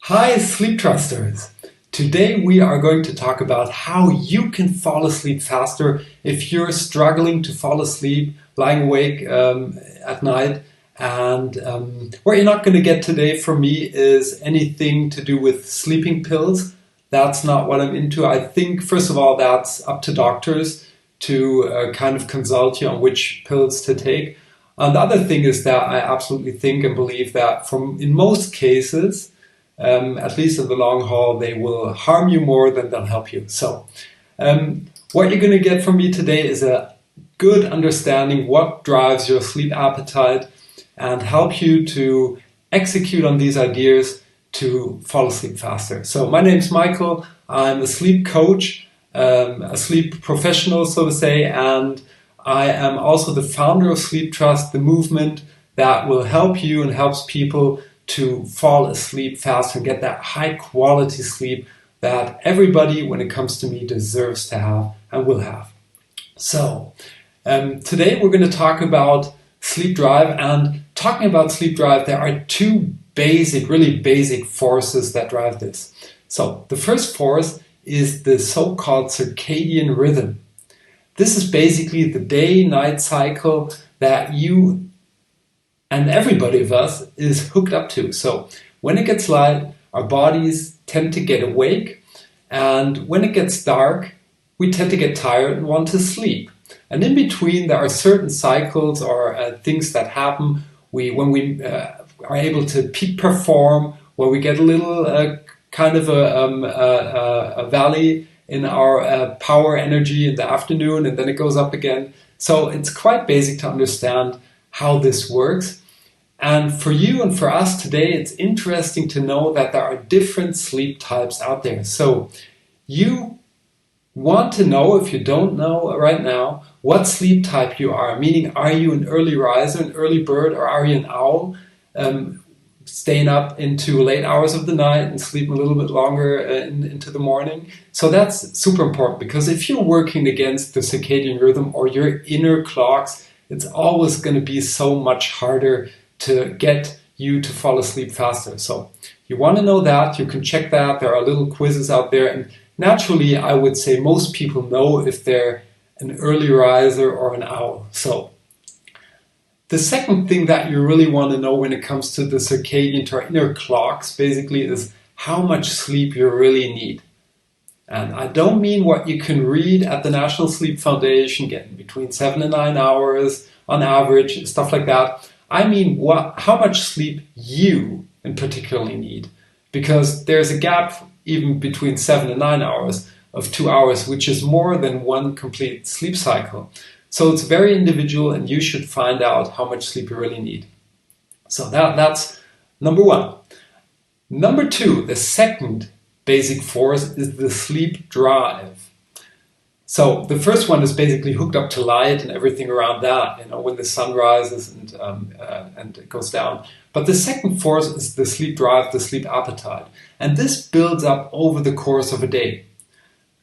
Hi Sleep Trusters! Today we are going to talk about how you can fall asleep faster if you're struggling to fall asleep, lying awake at night. And what you're not going to get today from me is anything to do with sleeping pills. That's not what I'm into. I think, first of all, that's up to doctors to kind of consult you on which pills to take. And the other thing is that I absolutely think and believe that in most cases, at least in the long haul, they will harm you more than they'll help you. So what you're going to get from me today is a good understanding what drives your sleep appetite and help you to execute on these ideas to fall asleep faster. So my name's Michael. I'm a sleep coach, a sleep professional, so to say, and I am also the founder of Sleeptrust, the movement that will help you and helps people to fall asleep fast and get that high quality sleep that everybody, when it comes to me, deserves to have and will have. So today we're going to talk about sleep drive, and talking about sleep drive, there are two really basic forces that drive this. So the first force is the so-called circadian rhythm. This is basically the day-night cycle that you and everybody of us is hooked up to. So when it gets light, our bodies tend to get awake, and when it gets dark, we tend to get tired and want to sleep. And in between, there are certain cycles or things that happen when we are able to peak perform, where we get a little kind of a valley in our power energy in the afternoon, and then it goes up again. So it's quite basic to understand how this works. And for you and for us today, it's interesting to know that there are different sleep types out there. So you want to know, if you don't know right now, what sleep type you are. Meaning, are you an early riser, an early bird, or are you an owl, staying up into late hours of the night and sleeping a little bit longer into the morning? So that's super important, because if you're working against the circadian rhythm or your inner clocks, it's always going to be so much harder to get you to fall asleep faster. So you want to know that, you can check that. There are little quizzes out there, and naturally I would say most people know if they're an early riser or an owl. So the second thing that you really want to know when it comes to the circadian, to our inner clocks, basically, is how much sleep you really need. And I don't mean what you can read at the National Sleep Foundation, getting between 7 and 9 hours on average, stuff like that. I mean how much sleep you in particularly need. Because there's a gap even between 7 and 9 hours of 2 hours, which is more than one complete sleep cycle. So it's very individual, and you should find out how much sleep you really need. So that's number one. Number two, the second basic force, is the sleep drive. So the first one is basically hooked up to light and everything around that, when the sun rises and it goes down. But the second force is the sleep drive, the sleep appetite. And this builds up over the course of a day.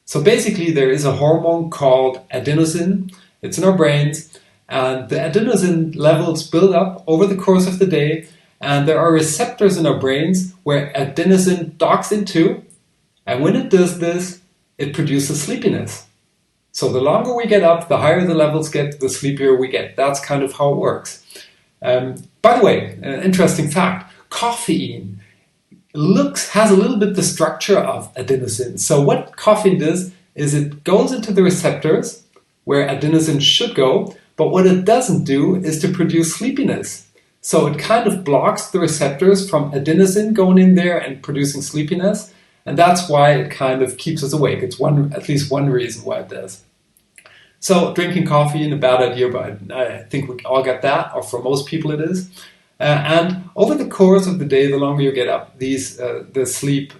So basically there is a hormone called adenosine. It's in our brains, and the adenosine levels build up over the course of the day, and there are receptors in our brains where adenosine docks into, and when it does this, it produces sleepiness. So the longer we get up, the higher the levels get, the sleepier we get. That's kind of how it works. By the way, an interesting fact, caffeine has a little bit the structure of adenosine. So what caffeine does is it goes into the receptors where adenosine should go, but what it doesn't do is to produce sleepiness. So it kind of blocks the receptors from adenosine going in there and producing sleepiness, and that's why it kind of keeps us awake. It's at least one reason why it does. So drinking coffee is a bad idea, but I think we all get that, or for most people it is. And over the course of the day, the longer you get up, the sleep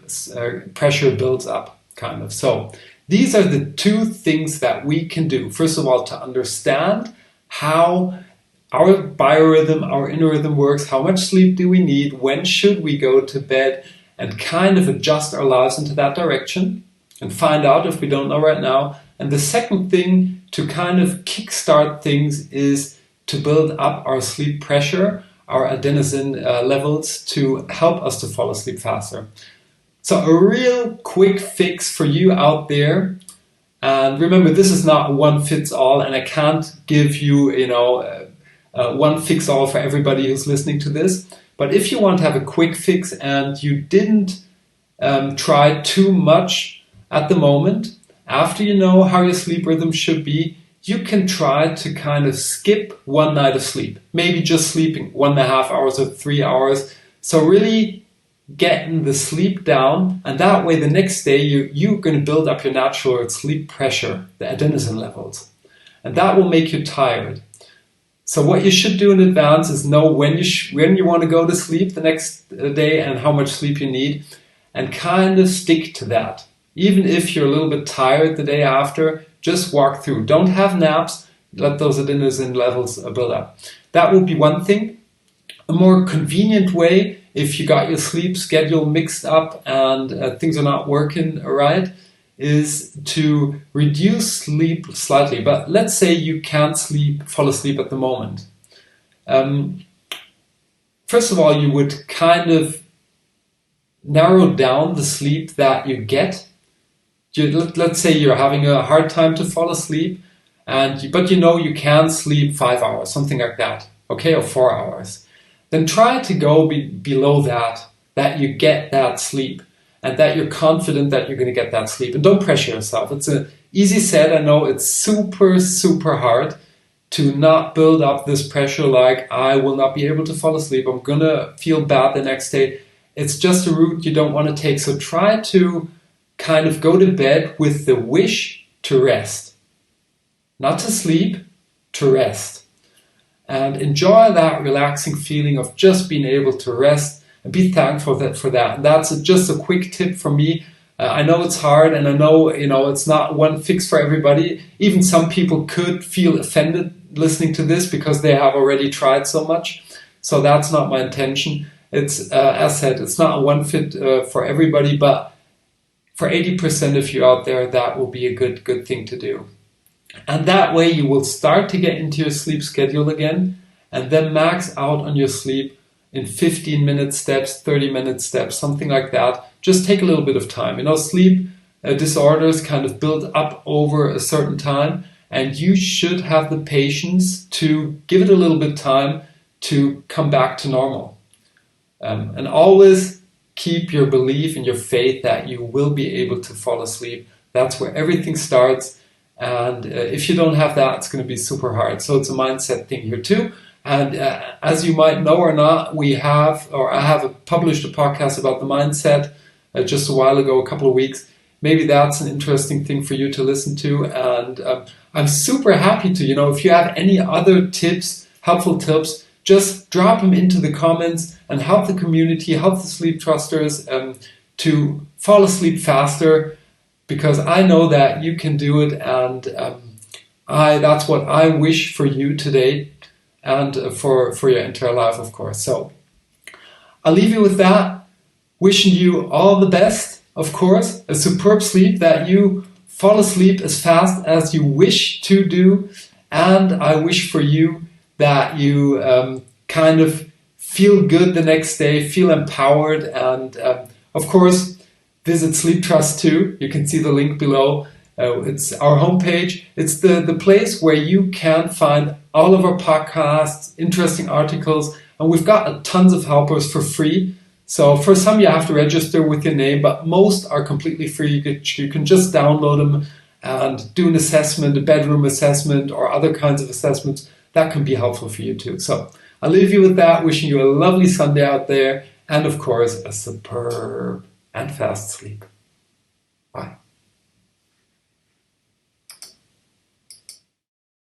pressure builds up, kind of. So these are the two things that we can do. First of all, to understand how our biorhythm, our inner rhythm works, how much sleep do we need, when should we go to bed, and kind of adjust our lives into that direction and find out if we don't know right now. And the second thing to kind of kickstart things is to build up our sleep pressure, our adenosine levels, to help us to fall asleep faster. So a real quick fix for you out there. And remember, this is not one fits all, and I can't give you, one fix all for everybody who's listening to this. But if you want to have a quick fix and you didn't try too much at the moment, after you know how your sleep rhythm should be, you can try to kind of skip one night of sleep. Maybe just sleeping 1.5 hours or 3 hours. So really getting the sleep down, and that way the next day you're going to build up your natural sleep pressure, the adenosine levels. And that will make you tired. So what you should do in advance is know when you want to go to sleep the next day and how much sleep you need, and kind of stick to that. Even if you're a little bit tired the day after, just walk through. Don't have naps, let those adenosine levels build up. That would be one thing. A more convenient way, if you got your sleep schedule mixed up and things are not working right, is to reduce sleep slightly. But let's say you can't fall asleep at the moment. First of all, you would kind of narrow down the sleep that you get. Let's say you're having a hard time to fall asleep, but you can sleep 5 hours, something like that, okay, or 4 hours. Then try to go below that you get that sleep, and that you're confident that you're going to get that sleep. And don't pressure yourself. It's an easy set. I know it's super, super hard to not build up this pressure like, I will not be able to fall asleep. I'm going to feel bad the next day. It's just a route you don't want to take. So try to kind of go to bed with the wish to rest. Not to sleep, to rest. And enjoy that relaxing feeling of just being able to rest, and be thankful for that. And that's just a quick tip from me. I know it's hard, and I know it's not one fix for everybody. Even some people could feel offended listening to this because they have already tried so much. So that's not my intention. It's as said, it's not a one fit for everybody, but for 80% of you out there, that will be a good thing to do. And that way you will start to get into your sleep schedule again, and then max out on your sleep in 15-minute steps, 30-minute steps, something like that. Just take a little bit of time. Sleep disorders kind of build up over a certain time, and you should have the patience to give it a little bit of time to come back to normal. And always keep your belief and your faith that you will be able to fall asleep. That's where everything starts. And if you don't have that, it's going to be super hard. So it's a mindset thing here too. And as you might know or not, I have published a podcast about the mindset just a while ago, a couple of weeks. Maybe that's an interesting thing for you to listen to. And I'm super happy to, if you have any other tips, helpful tips, just drop them into the comments and help the community, help the sleep trusters to fall asleep faster, because I know that you can do it, and that's what I wish for you today and for your entire life, of course. So I'll leave you with that, wishing you all the best, of course, a superb sleep, that you fall asleep as fast as you wish to do, and I wish for you that you kind of feel good the next day, feel empowered, and of course, visit Sleeptrust too. You can see the link below. It's our homepage. It's the place where you can find all of our podcasts, interesting articles, and we've got tons of helpers for free. So for some you have to register with your name, but most are completely free. You can just download them and do an assessment, a bedroom assessment, or other kinds of assessments. That can be helpful for you too. So I'll leave you with that, wishing you a lovely Sunday out there, and of course, a superb and fast sleep. Bye.